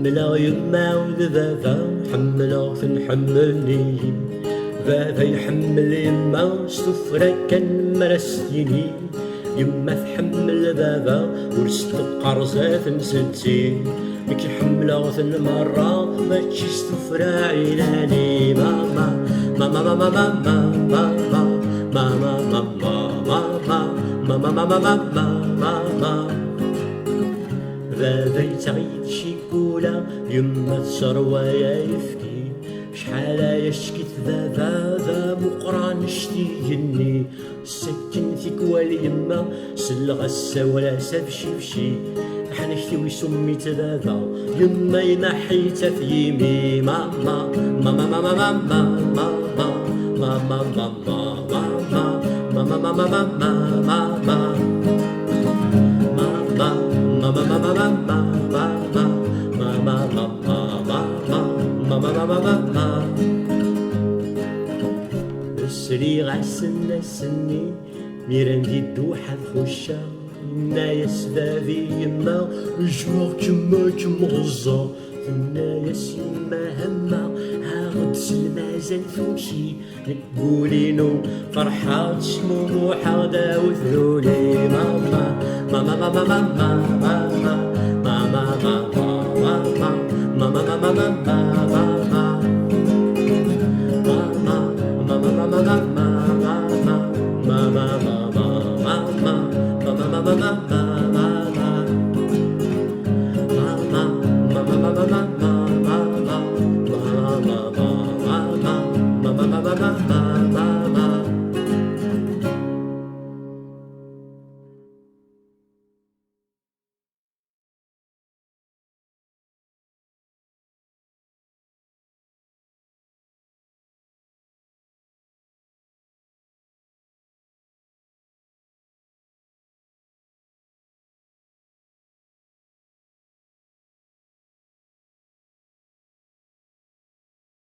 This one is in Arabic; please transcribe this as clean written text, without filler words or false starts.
حملة يما وذبابة حملة تنحملني بابا يحمل يما السفرة كان مرستيني يما تحمل بابا ورست قرزات نسدتي كي حملة المرة ماشي السفرة عيناني ماما ماما ماما ماما ماما ماما ماما ماما ماما ماما بابا يتغيب شيكولا يما تشروى يفكي شحال يشكيت بابا ذا مقران شتيني سكن فيك واليما سلغ السولا سبشي بشي حنكتي ويسميت بابا يما ينحيت في يمي ماما ماما ماما ماما ماما ماما ماما ماما ماما ماما ماما بسري غاسنا سني ميران دي الدوحة الخشة إنا سبابي يما جمع كما غزة إنا يما هما هاغد سلمازال ثوشي نقولينو فرحة شموموحة داو ذولي ماما ماما ماما ماما ماما ماما ماما ماما ماما ماما ماما